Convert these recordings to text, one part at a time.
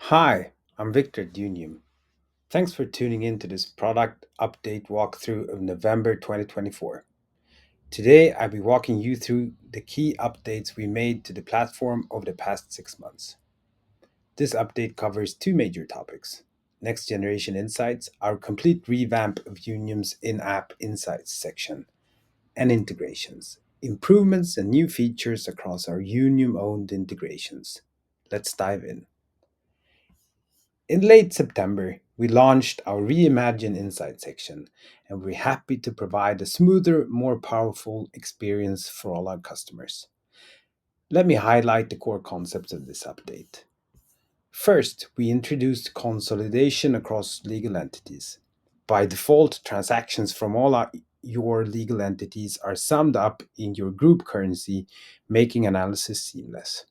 Hi, I'm Victor Younium. Thanks for tuning in to this product update walkthrough of November 2024. Today, I'll be walking you through the key updates we made to the platform over the past 6 months. This update covers two major topics: next generation insights, our complete revamp of Younium's in app insights section, and integrations, improvements and new features across our Younium owned integrations. Let's dive in. In late September, we launched our Reimagine Insight section, and we're happy to provide a smoother, more powerful experience for all our customers. Let me highlight the core concepts of this update. First, we introduced consolidation across legal entities. By default, transactions from your legal entities are summed up in your group currency, making analysis seamless.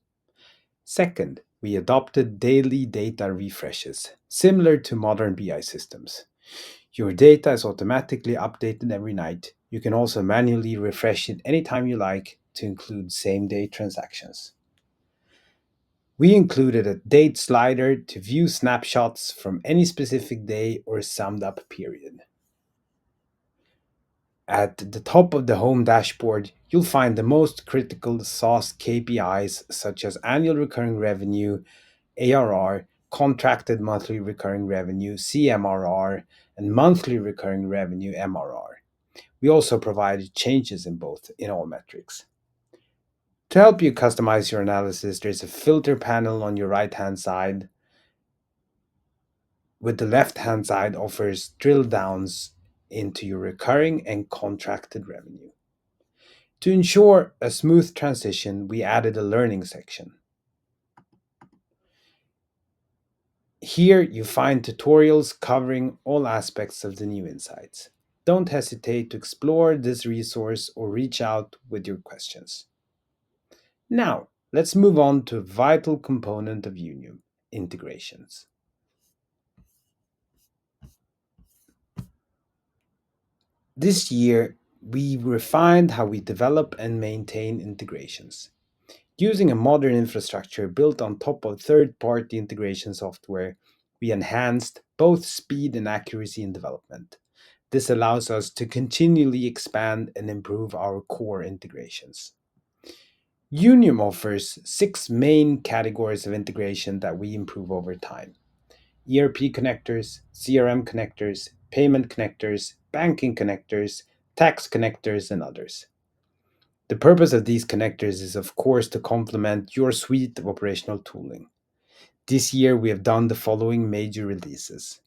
Second, we adopted daily data refreshes, similar to modern BI systems. Your data is automatically updated every night. You can also manually refresh it anytime you like to include same day transactions. We included a date slider to view snapshots from any specific day or summed up period. At the top of the home dashboard, you'll find the most critical SaaS KPIs such as annual recurring revenue, ARR, contracted monthly recurring revenue, CMRR, and monthly recurring revenue, MRR. We also provided changes in all metrics. To help you customize your analysis, there's a filter panel on your right-hand side, with the left-hand side offers drill downs into your recurring and contracted revenue. To ensure a smooth transition, we added a learning section. Here you find tutorials covering all aspects of the new insights. Don't hesitate to explore this resource or reach out with your questions. Now, let's move on to a vital component of Younium: integrations. This year, we refined how we develop and maintain integrations. Using a modern infrastructure built on top of third party integration software, we enhanced both speed and accuracy in development. This allows us to continually expand and improve our core integrations. Younium offers six main categories of integration that we improve over time: ERP connectors, CRM connectors, payment connectors, banking connectors, tax connectors, and others. The purpose of these connectors is, of course, to complement your suite of operational tooling. This year, we have done the following major releases: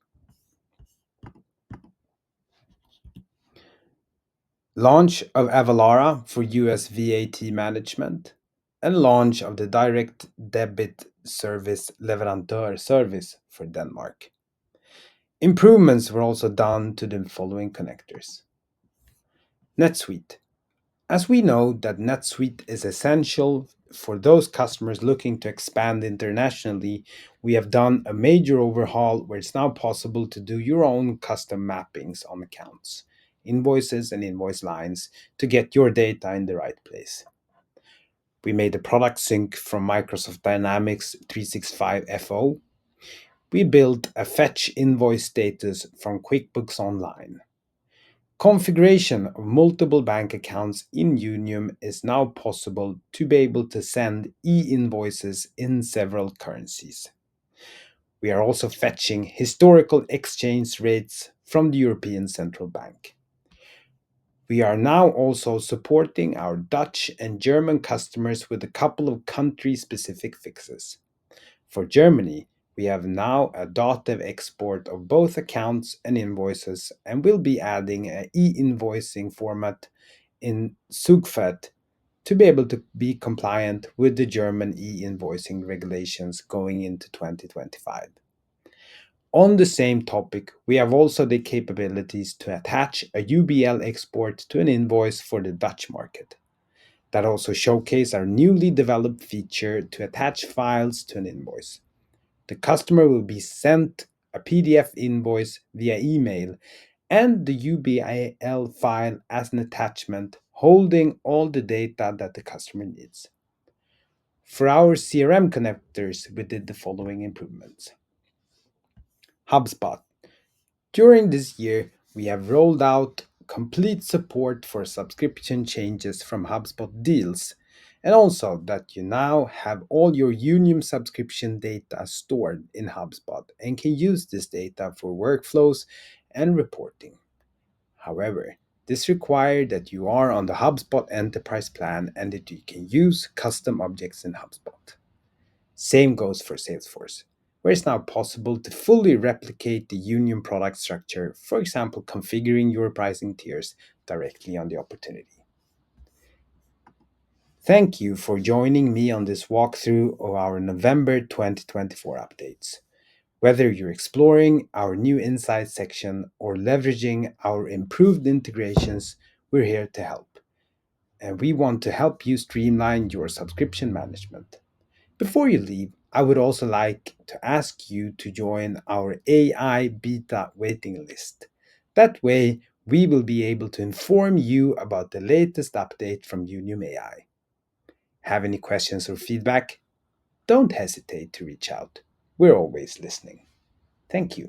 launch of Avalara for US VAT management, and launch of the direct debit service Leverandørservice for Denmark. Improvements were also done to the following connectors: NetSuite. As we know that NetSuite is essential for those customers looking to expand internationally, we have done a major overhaul where it's now possible to do your own custom mappings on accounts, invoices, and invoice lines to get your data in the right place. We made a product sync from Microsoft Dynamics 365 FO. We built a fetch invoice status from QuickBooks Online. Configuration of multiple bank accounts in Younium is now possible to be able to send e-invoices in several currencies. We are also fetching historical exchange rates from the European Central Bank. We are now also supporting our Dutch and German customers with a couple of country-specific fixes. For Germany, we have now a DATEV export of both accounts and invoices, and will be adding an e-invoicing format in Zugferd to be able to be compliant with the German e-invoicing regulations going into 2025. On the same topic, we have also the capabilities to attach a UBL export to an invoice for the Dutch market. That also showcase our newly developed feature to attach files to an invoice. The customer will be sent a PDF invoice via email and the UBL file as an attachment holding all the data that the customer needs. For our CRM connectors, we did the following improvements. HubSpot. During this year, we have rolled out complete support for subscription changes from HubSpot deals, and also that you now have all your Younium subscription data stored in HubSpot and can use this data for workflows and reporting. However, this requires that you are on the HubSpot Enterprise plan and that you can use custom objects in HubSpot. Same goes for Salesforce, where it's now possible to fully replicate the Younium product structure, for example, configuring your pricing tiers directly on the opportunity. Thank you for joining me on this walkthrough of our November 2024 updates. Whether you're exploring our new insights section or leveraging our improved integrations, we're here to help. And we want to help you streamline your subscription management. Before you leave, I would also like to ask you to join our AI beta waiting list. That way, we will be able to inform you about the latest update from Younium AI. Have any questions or feedback? Don't hesitate to reach out. We're always listening. Thank you.